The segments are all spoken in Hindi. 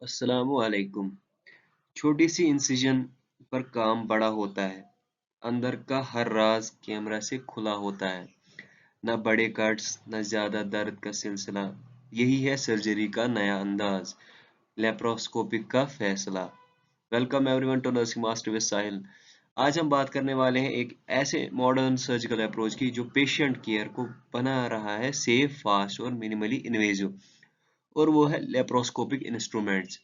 अस्सलामुअलैकुम। छोटी सी इंसिजन पर काम बड़ा होता है। अंदर का हर राज कैमरा से खुला होता है। न बड़े कट्स न ज्यादा दर्द का सिलसिला। यही है सर्जरी का नया अंदाज, लेप्रोस्कोपिक का फैसला। Welcome everyone to nursing master with Sahil. आज हम बात करने वाले हैं एक ऐसे मॉडर्न सर्जिकल अप्रोच की जो पेशेंट केयर को बना रहा है सेफ, फास्ट और मिनिमली इन्वेजिव, और वो है लेप्रोस्कोपिक इंस्ट्रूमेंट्स।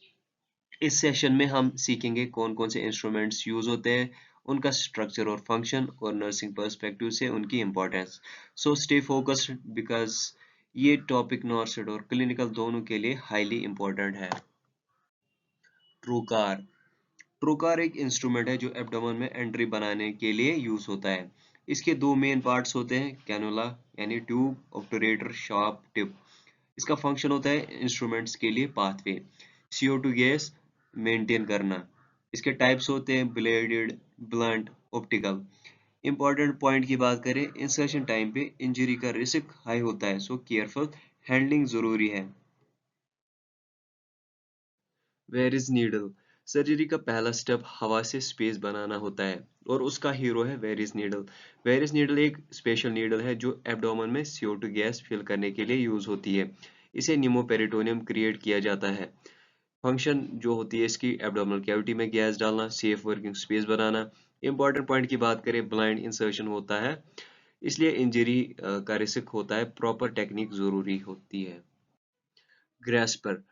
इस सेशन में हम सीखेंगे कौन कौन से इंस्ट्रूमेंट्स यूज होते हैं, उनका स्ट्रक्चर और फंक्शन, और नर्सिंग पर्सपेक्टिव से उनकी importance. So stay focused because ये टॉपिक नॉर्सिड और क्लिनिकल दोनों के लिए हाईली इंपॉर्टेंट है। ट्रूकार। ट्रूकार एक इंस्ट्रूमेंट है जो एब्डोमेन में एंट्री बनाने के लिए यूज होता है। इसके दो मेन पार्ट्स होते हैं, कैनुला यानी ट्यूब, ऑब्टूरेटर शार्प टिप। इसका फंक्शन होता है इंस्ट्रूमेंट्स के लिए पाथवे, CO2 गैस मेंटेन करना। इसके टाइप्स होते हैं blooded, blunt, optical. Important point की बात करें, इंसर्शन टाइम पे इंजरी का रिस्क हाई होता है, सो केयरफुल हैंडलिंग जरूरी है। Where is needle. सर्जरी का पहला स्टेप हवा से स्पेस बनाना होता है, और उसका हीरो है where is needle. Where is needle एक स्पेशल नीडल है जो एब्डोमेन में CO2 गैस फिल करने के लिए यूज होती है। इसे निमोपेरिटोनियम क्रिएट किया जाता है। फंक्शन जो होती है इसकी, एब्डोमिनल कैविटी में गैस डालना, सेफ वर्किंग स्पेस बनाना। इंपॉर्टेंट पॉइंट की बात करें, ब्लाइंड इंसर्शन होता है, इसलिए इंजरी का रिस्क होता है, प्रॉपर टेक्निक जरूरी होती है। ग्रेस्पर।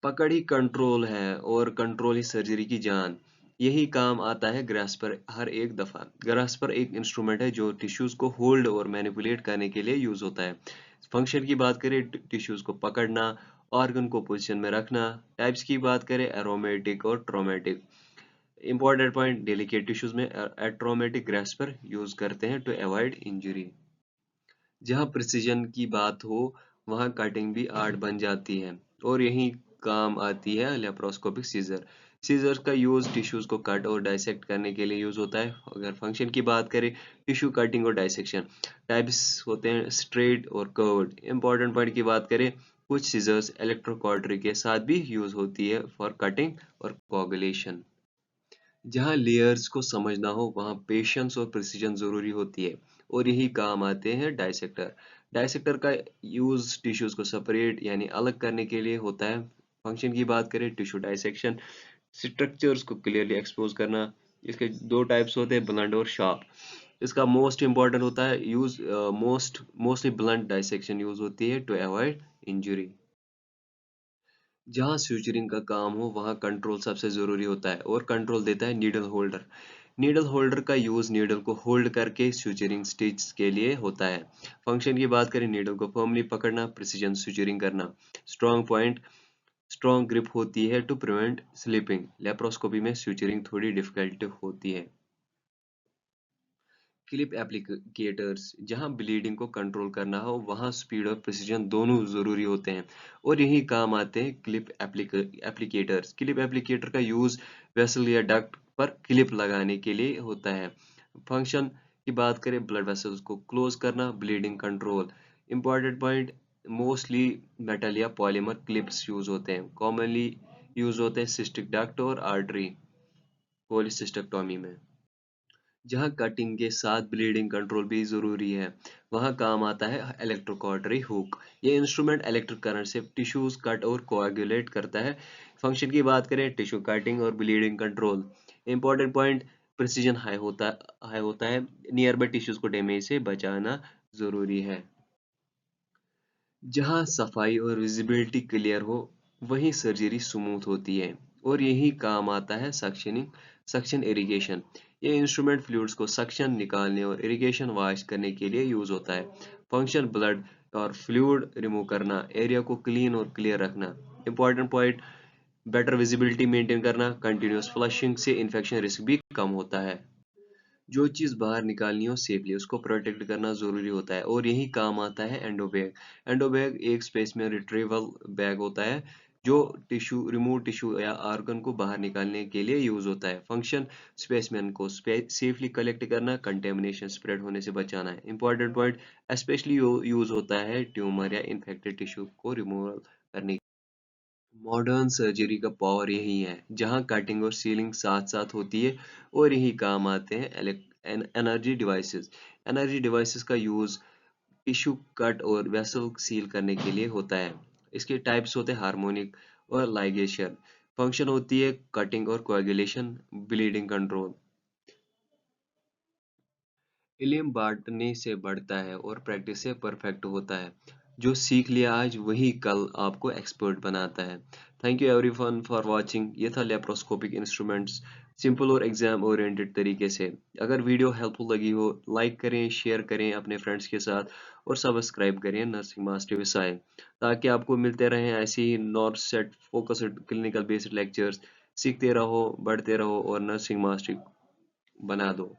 पकड़ ही कंट्रोल है और कंट्रोल ही सर्जरी की जान। यही काम आता है ग्रास्पर हर एक दफा। ग्रास्पर एक इंस्ट्रूमेंट है जो टिश्यूज को होल्ड और मैनिपुलेट करने के लिए यूज होता है। फंक्शन की बात करें, टिश्यूज को पकड़ना, ऑर्गन को पोजीशन में रखना। टाइप्स की बात करें, एरोमेटिक और traumatic. Important point, delicate tissues में एट्रोमेटिक ग्रास्पर यूज करते हैं टू अवॉइड इंजरी। जहाँ प्रिसिजन की बात हो, वहाँ कटिंग भी आर्ट बन जाती है, और यही काम आती है लेप्रोस्कोपिक सीजर। सीजर का यूज टिश्यूज को कट और डाइसेक्ट करने के लिए यूज होता है। अगर फंक्शन की बात करें, टिश्यू कटिंग और डाइसेक्शन। टाइप्स होते हैं स्ट्रेट और कर्व्ड। इंपॉर्टेंट पॉइंट की बात करें, कुछ सीजर्स इलेक्ट्रोकॉटरी के साथ भी यूज होती है फॉर कटिंग और कोगुलेशन। जहाँ लेयर्स को समझना हो, वहाँ पेशेंस और प्रिसीजन जरूरी होती है, और यही काम आते हैं डाइसेक्टर। डाइसेक्टर का यूज टिश्यूज को सेपरेट यानी अलग करने के लिए होता है। फंक्शन की बात करें, टिश्यू डाइसेक्शन, स्ट्रक्चर्स को क्लियरली एक्सपोज करना। इसके दो टाइप्स होते हैं, ब्लंट और शार्प। इसका मोस्ट इंपॉर्टेंट होता है use, mostly blunt dissection use होती है टू अवॉइड इंजुरी। जहाँ स्यूचरिंग का काम हो, वहाँ कंट्रोल सबसे जरूरी होता है, और कंट्रोल देता है नीडल होल्डर। नीडल होल्डर का यूज नीडल को होल्ड करके स्यूचरिंग स्टिच के लिए होता है। फंक्शन की बात करें, नीडल को फर्मली पकड़ना, प्रिसीजन स्यूचरिंग करना। स्ट्रॉन्ग पॉइंट, स्ट्रॉन्ग ग्रिप होती है टू प्रिवेंट स्लिपिंग। लेप्रोस्कोपी में स्यूचरिंग थोड़ी डिफिकल्ट होती है। क्लिप एप्लीकेटर्स, जहां ब्लीडिंग को कंट्रोल करना हो, वहां स्पीड और प्रिसीजन दोनों जरूरी होते हैं, और यही काम आते हैं क्लिप एप्लीकेटर्स। क्लिप एप्लीकेटर का यूज वेसल या डक्ट पर क्लिप लगाने के लिए होता है। फंक्शन की बात करें, ब्लड वेसल्स को क्लोज करना, bleeding control. Important point, mostly metal या पॉलीमर क्लिप्स यूज होते हैं, कॉमनली यूज होते हैं सिस्टिक डक्ट और आर्टरी कोलिसिस्टेक्टोमी में। जहाँ कटिंग के साथ ब्लीडिंग कंट्रोल भी जरूरी है, वहाँ काम आता है इलेक्ट्रोकॉटरी हुक। ये इंस्ट्रूमेंट इलेक्ट्रिक करंट से टिश्यूज कट और कोआगुलेट करता है। फंक्शन की बात करें, टिश्यू कटिंग और bleeding control. Important point, precision high होता है, नियर बाई टिश्यूज को डैमेज से बचाना जरूरी है। जहाँ सफाई और विजिबिलिटी क्लियर हो, वहीं सर्जरी स्मूथ होती है, और यही काम आता है सक्शनिंग, सक्शन इरिगेशन। ये इंस्ट्रूमेंट फ्लूइड्स को सक्शन निकालने और इरिगेशन वॉश करने के लिए यूज होता है। फंक्शन, ब्लड और फ्लूइड रिमूव करना, एरिया को क्लीन और क्लियर रखना। Important point, better visibility maintain करना, कंटिन्यूस फ्लशिंग से इन्फेक्शन रिस्क भी कम होता है। जो चीज़ बाहर निकालनी हो सेफली, उसको प्रोटेक्ट करना ज़रूरी होता है, और यही काम आता है एंडोबैग। एंडोबैग एक स्पेस में रिट्रीवल बैग होता है, जो रिमूव टिश्यू या ऑर्गन को बाहर निकालने के लिए यूज होता है। फंक्शन, स्पेसमैन को सेफली कलेक्ट करना, कंटेमिनेशन स्प्रेड होने से बचाना है। इंपॉर्टेंट पॉइंट, स्पेशली यूज होता है ट्यूमर या इन्फेक्टेड टिश्यू को रिमूव करने। मॉडर्न सर्जरी का पावर यही है, जहां कटिंग और सीलिंग साथ साथ होती है और यही काम आते हैं एनर्जी डिवाइसेस। एनर्जी डिवाइसेस का यूज टिश्यू कट और वेसल सील करने के लिए होता है। इसके टाइप्स होते हैं हार्मोनिक और लाइगेशन। फंक्शन होती है कटिंग और कोएगुलेशन, ब्लीडिंग कंट्रोल। इल्म बांटने से बढ़ता है और प्रैक्टिस से परफेक्ट होता है। जो सीख लिया आज वही कल आपको एक्सपर्ट बनाता है। Thank you everyone for watching. ये था लेप्रोस्कोपिक इंस्ट्रूमेंट्स, सिंपल और एग्जाम ओरिएंटेड तरीके से। अगर वीडियो हेल्पफुल लगी हो, लाइक करें, शेयर करें अपने फ्रेंड्स के साथ और सब्सक्राइब करें नर्सिंग मास्टर विसाय, ताकि आपको मिलते रहें ऐसे ही NORCET focused clinical based lectures. सीखते रहो, बढ़ते रहो और नर्सिंग मास्टर बना दो।